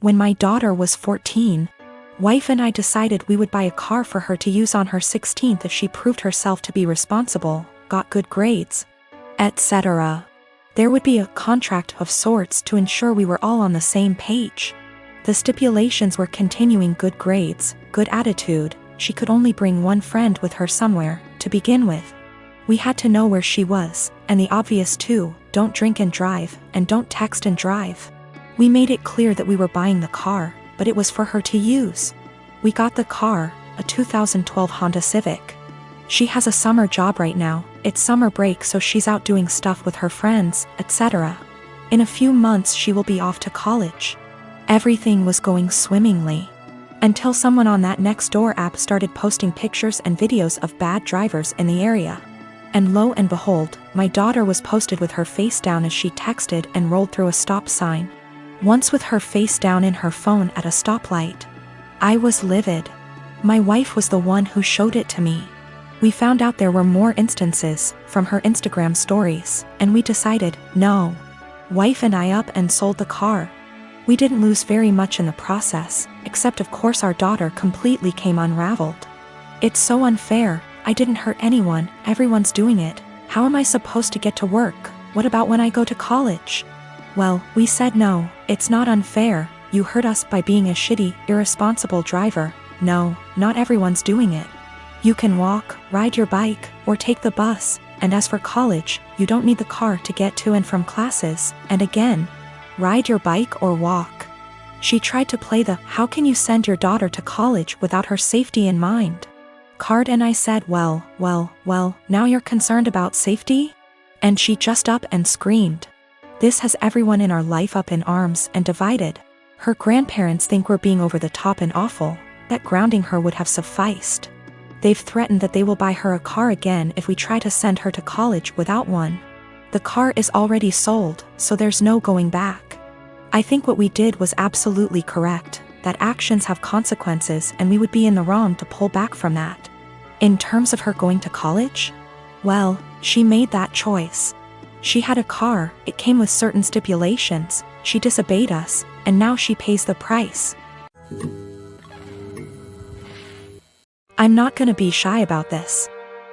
When my daughter was 14, wife and I decided we would buy a car for her to use on her 16th if she proved herself to be responsible, got good grades, etc. There would be a contract of sorts to ensure we were all on the same page. The stipulations were continuing good grades, good attitude, she could only bring one friend with her somewhere, to begin with. We had to know where she was, and the obvious too, don't drink and drive, and don't text and drive. We made it clear that we were buying the car, but it was for her to use. We got the car, a 2012 Honda Civic. She has a summer job right now, it's summer break so she's out doing stuff with her friends, etc. In a few months she will be off to college. Everything was going swimmingly. Until someone on that Nextdoor app started posting pictures and videos of bad drivers in the area. And lo and behold, my daughter was posted with her face down as she texted and rolled through a stop sign. Once with her face down in her phone at a stoplight. I was livid. My wife was the one who showed it to me. We found out there were more instances from her Instagram stories, and we decided, no. Wife and I up and sold the car. We didn't lose very much in the process, except of course our daughter completely came unraveled. It's so unfair, I didn't hurt anyone, everyone's doing it. How am I supposed to get to work? What about when I go to college? Well, we said no, it's not unfair, you hurt us by being a shitty, irresponsible driver. No, not everyone's doing it. You can walk, ride your bike, or take the bus, and as for college, you don't need the car to get to and from classes, and again, ride your bike or walk. She tried to play the "how can you send your daughter to college without her safety in mind?" card, and I said, well, now you're concerned about safety? And she just up and screamed. This has everyone in our life up in arms and divided. Her grandparents think we're being over the top and awful, that grounding her would have sufficed. They've threatened that they will buy her a car again if we try to send her to college without one. The car is already sold, so there's no going back. I think what we did was absolutely correct, that actions have consequences and we would be in the wrong to pull back from that. In terms of her going to college? Well, she made that choice. She had a car, it came with certain stipulations, she disobeyed us, and now she pays the price. I'm not gonna be shy about this.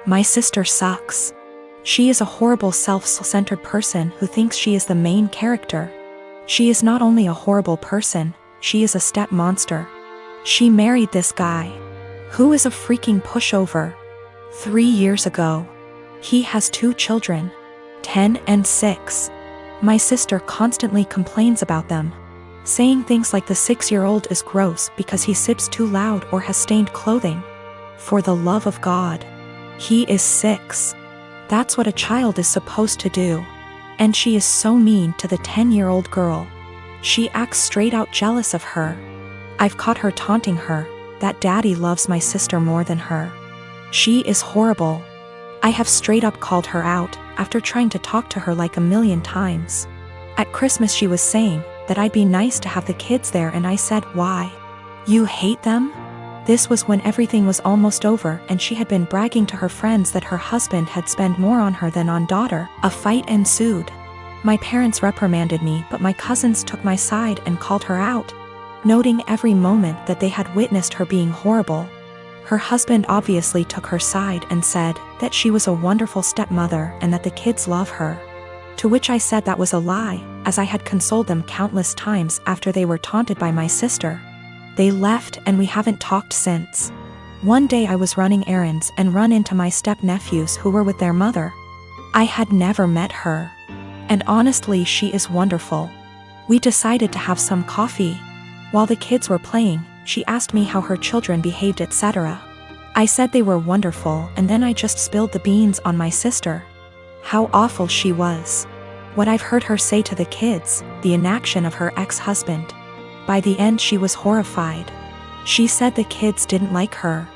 My sister sucks. She is a horrible self-centered person who thinks she is the main character. She is not only a horrible person, she is a step monster. She married this guy, who is a freaking pushover. 3 years ago. He has 2 children, 10 and 6. My sister constantly complains about them, saying things like the 6-year-old is gross because he sips too loud or has stained clothing. For the love of God. He is 6. That's what a child is supposed to do. And she is so mean to the 10-year-old girl. She acts straight out jealous of her. I've caught her taunting her, that daddy loves my sister more than her. She is horrible. I have straight up called her out, after trying to talk to her like a million times. At Christmas she was saying that I'd be nice to have the kids there, and I said, why? You hate them? This was when everything was almost over and she had been bragging to her friends that her husband had spent more on her than on daughter. A fight ensued. My parents reprimanded me, but my cousins took my side and called her out, noting every moment that they had witnessed her being horrible. Her husband obviously took her side and said that she was a wonderful stepmother and that the kids love her. To which I said that was a lie, as I had consoled them countless times after they were taunted by my sister. They left and we haven't talked since. One day I was running errands and run into my step-nephews who were with their mother. I had never met her. And honestly, she is wonderful. We decided to have some coffee. While the kids were playing, she asked me how her children behaved, etc. I said they were wonderful, and then I just spilled the beans on my sister. How awful she was. What I've heard her say to the kids, the inaction of her ex-husband. By the end she was horrified. She said the kids didn't like her.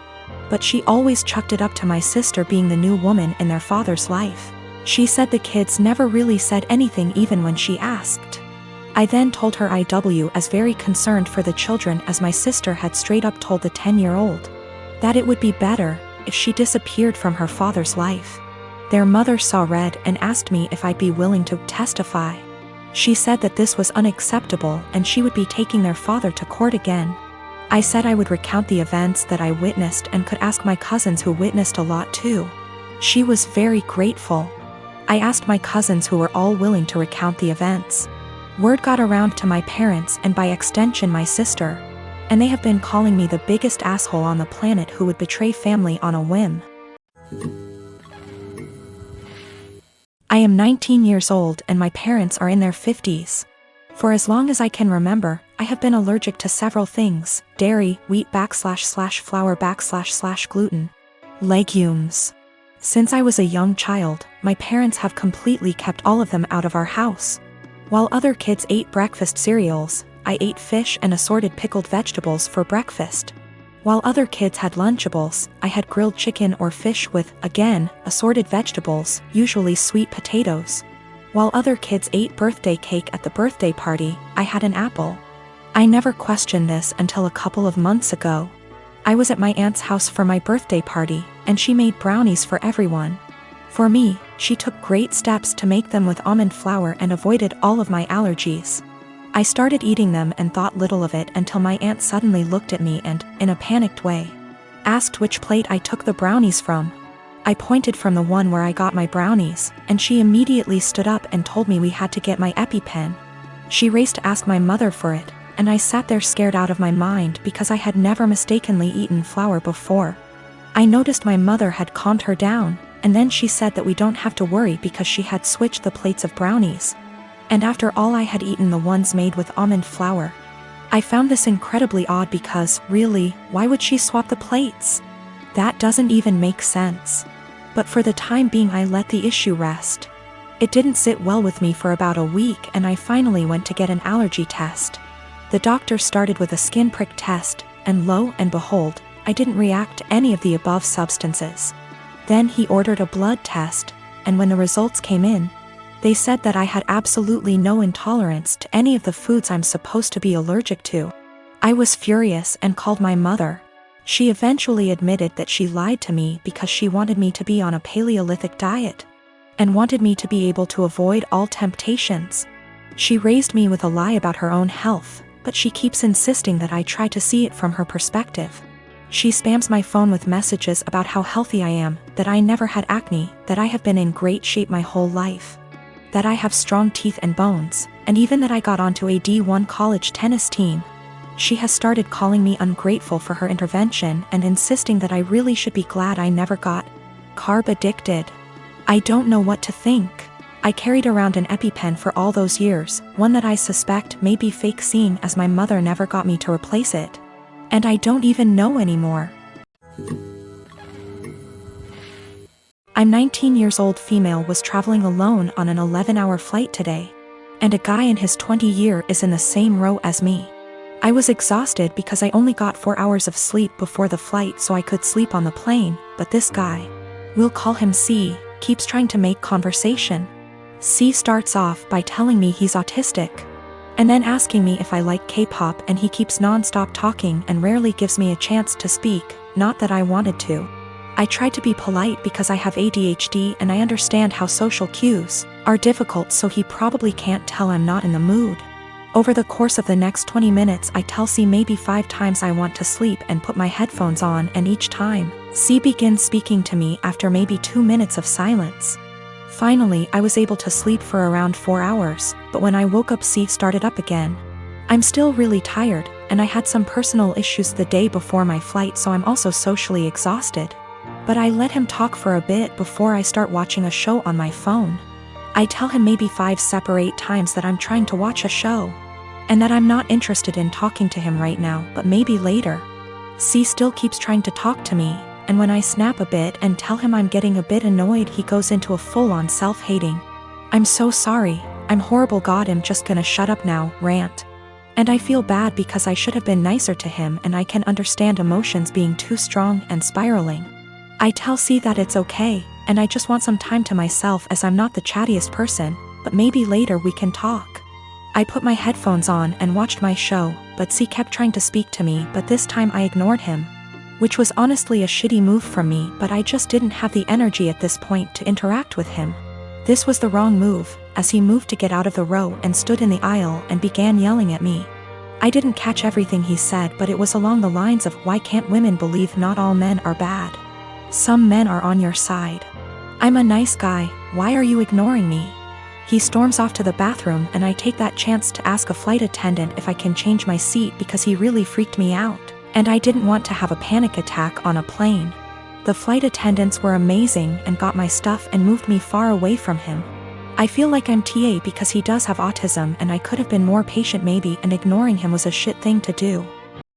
But she always chucked it up to my sister being the new woman in their father's life. She said the kids never really said anything even when she asked. I then told her I was very concerned for the children, as my sister had straight up told the 10-year-old that it would be better if she disappeared from her father's life. Their mother saw red and asked me if I'd be willing to testify. She said that this was unacceptable and she would be taking their father to court again. I said I would recount the events that I witnessed and could ask my cousins who witnessed a lot too. She was very grateful. I asked my cousins who were all willing to recount the events. Word got around to my parents and by extension my sister, and they have been calling me the biggest asshole on the planet who would betray family on a whim. I am 19 years old and my parents are in their 50s. For as long as I can remember, I have been allergic to several things: dairy, wheat / flour / gluten, legumes. Since I was a young child, my parents have completely kept all of them out of our house. While other kids ate breakfast cereals, I ate fish and assorted pickled vegetables for breakfast. While other kids had Lunchables, I had grilled chicken or fish with, again, assorted vegetables, usually sweet potatoes. While other kids ate birthday cake at the birthday party, I had an apple. I never questioned this until a couple of months ago. I was at my aunt's house for my birthday party, and she made brownies for everyone. For me, she took great steps to make them with almond flour and avoided all of my allergies. I started eating them and thought little of it until my aunt suddenly looked at me and, in a panicked way, asked which plate I took the brownies from. I pointed from the one where I got my brownies, and she immediately stood up and told me we had to get my EpiPen. She raced to ask my mother for it, and I sat there scared out of my mind because I had never mistakenly eaten flour before. I noticed my mother had calmed her down, and then she said that we don't have to worry because she had switched the plates of brownies. And after all, I had eaten the ones made with almond flour. I found this incredibly odd because, really, why would she swap the plates? That doesn't even make sense. But for the time being I let the issue rest. It didn't sit well with me for about a week and I finally went to get an allergy test. The doctor started with a skin prick test, and lo and behold, I didn't react to any of the above substances. Then he ordered a blood test, and when the results came in, they said that I had absolutely no intolerance to any of the foods I'm supposed to be allergic to. I was furious and called my mother. She eventually admitted that she lied to me because she wanted me to be on a Paleolithic diet and wanted me to be able to avoid all temptations. She raised me with a lie about her own health, but she keeps insisting that I try to see it from her perspective. She spams my phone with messages about how healthy I am, that I never had acne, that I have been in great shape my whole life, that I have strong teeth and bones, and even that I got onto a D1 college tennis team. She has started calling me ungrateful for her intervention and insisting that I really should be glad I never got carb addicted. I don't know what to think. I carried around an EpiPen for all those years, one that I suspect may be fake, seeing as my mother never got me to replace it. And I don't even know anymore. I'm 19 years old female, was traveling alone on an 11-hour flight today. And a guy in his 20s is in the same row as me. I was exhausted because I only got 4 hours of sleep before the flight so I could sleep on the plane, but this guy, we'll call him C, keeps trying to make conversation. C starts off by telling me he's autistic, and then asking me if I like K-pop, and he keeps non-stop talking and rarely gives me a chance to speak, not that I wanted to. I tried to be polite because I have ADHD and I understand how social cues are difficult, so he probably can't tell I'm not in the mood. Over the course of the next 20 minutes I tell C maybe 5 times I want to sleep and put my headphones on, and each time, C begins speaking to me after maybe 2 minutes of silence. Finally, I was able to sleep for around 4 hours, but when I woke up C started up again. I'm still really tired, and I had some personal issues the day before my flight, so I'm also socially exhausted. But I let him talk for a bit before I start watching a show on my phone. I tell him maybe 5 separate times that I'm trying to watch a show, and that I'm not interested in talking to him right now, but maybe later. C still keeps trying to talk to me, and when I snap a bit and tell him I'm getting a bit annoyed, he goes into a full-on self-hating, "I'm so sorry, I'm horrible, God, I'm just gonna shut up now" rant. And I feel bad because I should have been nicer to him, and I can understand emotions being too strong and spiraling. I tell C that it's okay, and I just want some time to myself as I'm not the chattiest person, but maybe later we can talk. I put my headphones on and watched my show, but C kept trying to speak to me, but this time I ignored him, which was honestly a shitty move from me, but I just didn't have the energy at this point to interact with him. This was the wrong move, as he moved to get out of the row and stood in the aisle and began yelling at me. I didn't catch everything he said, but it was along the lines of, why can't women believe not all men are bad? Some men are on your side. I'm a nice guy, why are you ignoring me? He storms off to the bathroom and I take that chance to ask a flight attendant if I can change my seat because he really freaked me out, and I didn't want to have a panic attack on a plane. The flight attendants were amazing and got my stuff and moved me far away from him. I feel like I'm TA because he does have autism and I could have been more patient maybe, and ignoring him was a shit thing to do.